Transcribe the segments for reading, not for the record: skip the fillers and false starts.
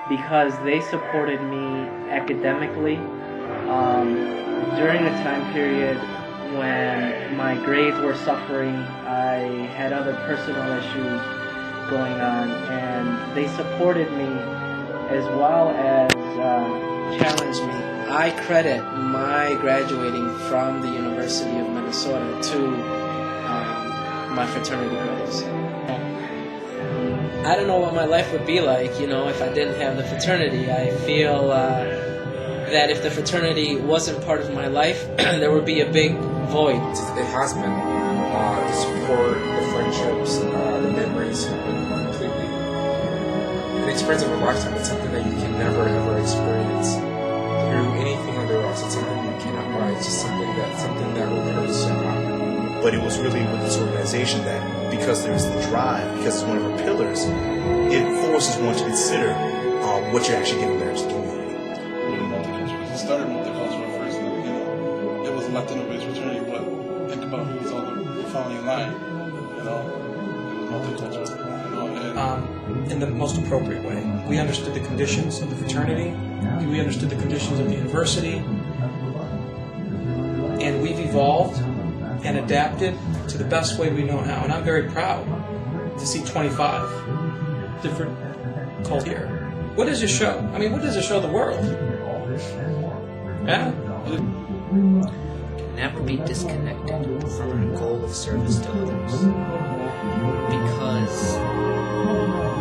because they supported me academically during a time period when my grades were suffering. I had other personal issues going on, and they supported me as well as challenged me. I credit my graduating from the University of Minnesota to my fraternity brothers. I don't know what my life would be like, if I didn't have the fraternity. I feel that if the fraternity wasn't part of my life, there would be a big void. It has been. The support, the friendships, the memories have been completely an experience of a lifetime. It's something that you can never ever experience through anything under us. It's something you cannot buy. It's just something that will hurt so much. But it was really with this organization that, because there's the drive, because it's one of our pillars, it forces one to consider what you're actually giving back to the community. It started multicultural first, it was a Latino-based fraternity, but think about who's on the founding line, it was multicultural, in the most appropriate way. We understood the conditions of the fraternity, we understood the conditions of the university, and we've evolved and adapted to the best way we know how. And I'm very proud to see 25 different cultures here. What does it show? I mean, what does it show the world? Yeah? Can never be disconnected from our goal of service to others. Because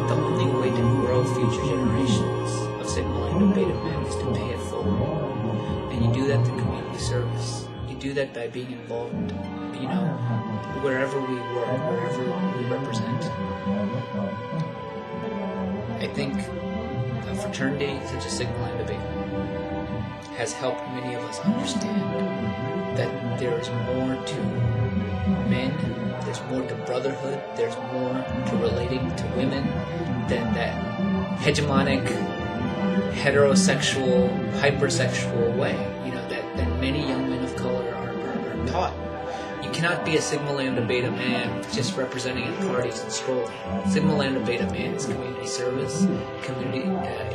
the only way to grow future generations of Sigma Lambda Beta men is to pay it forward. And you do that through community service. You do that by being involved, wherever we work, wherever we represent. I think a fraternity such as Sigma Lambda Beta has helped many of us understand that there is more to men, there's more to brotherhood, there's more to relating to women than that hegemonic, heterosexual, hypersexual way, that many young men of color are taught. You cannot be a Sigma Lambda Beta man just representing at parties and strolling. Sigma Lambda Beta man is community service,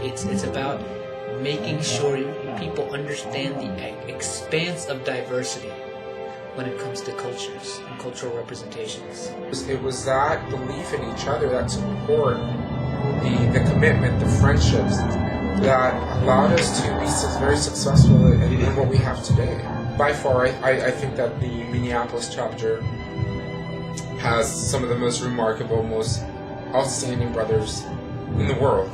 it's about making sure people understand the expanse of diversity when it comes to cultures and cultural representations. It was that belief in each other, that support, the commitment, the friendships that allowed us to be very successful in what we have today. By far, I think that the Minneapolis chapter has some of the most remarkable, most outstanding brothers in the world.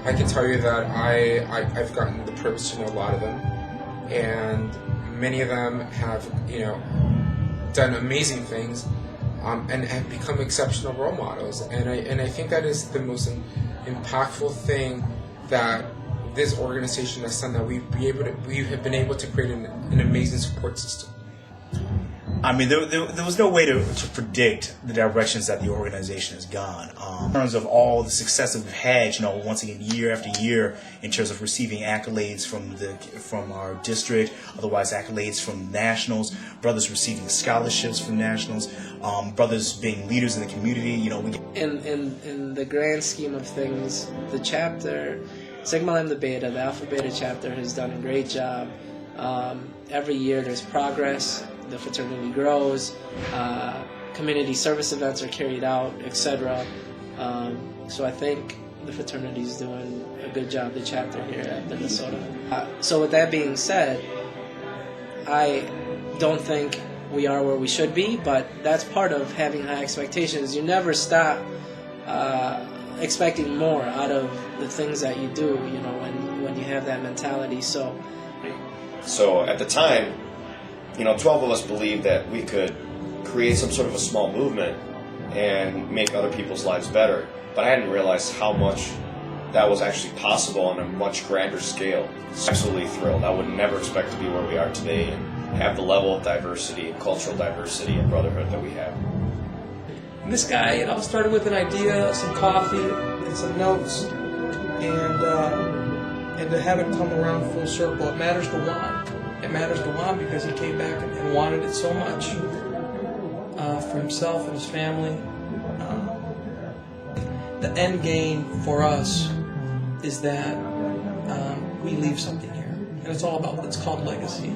I can tell you that I've gotten the privilege to know a lot of them, and many of them have, done amazing things, and have become exceptional role models. And I think that is the most impactful thing that this organization has done, that we have been able to create an amazing support system. I mean, there was no way to predict the directions that the organization has gone. In terms of all the success that we've had, once again, year after year, in terms of receiving accolades from our district, otherwise accolades from nationals, brothers receiving scholarships from nationals, brothers being leaders in the community. In the grand scheme of things, the chapter, Sigma Lambda Beta, the Alpha Beta chapter, has done a great job. Every year there's progress. The fraternity grows, community service events are carried out, etc. So I think the fraternity is doing a good job, the chapter here at Minnesota. So with that being said, I don't think we are where we should be, but that's part of having high expectations. You never stop expecting more out of the things that you do, when you have that mentality. So at the time, 12 of us believed that we could create some sort of a small movement and make other people's lives better. But I hadn't realized how much that was actually possible on a much grander scale. Absolutely thrilled. I would never expect to be where we are today and have the level of diversity and cultural diversity and brotherhood that we have. And this guy, it all started with an idea, some coffee, and some notes, and to have it come around full circle. It matters to Juan. It matters to Juan because he came back and wanted it so much for himself and his family. The end game for us is that we leave something here, and it's called legacy.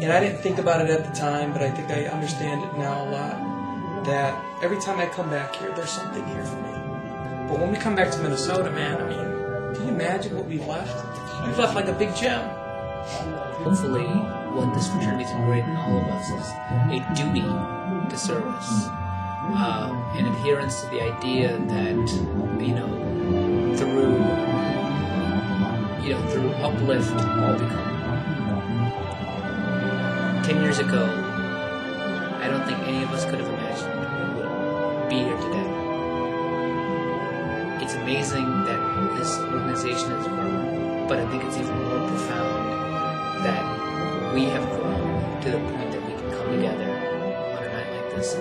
And I didn't think about it at the time, but I think I understand it now a lot, that every time I come back here, there's something here for me. But when we come back to Minnesota, man, I mean, can you imagine what we've left? We've left like a big gem. Hopefully, what this fraternity is ingrained in all of us is a duty to service, an adherence to the idea that, through uplift, all become one. 10 years ago, I don't think any of us could have imagined we would be here today. It's amazing that this organization has grown, but I think it's even more profound that we have grown to the point that we can come together on a night like this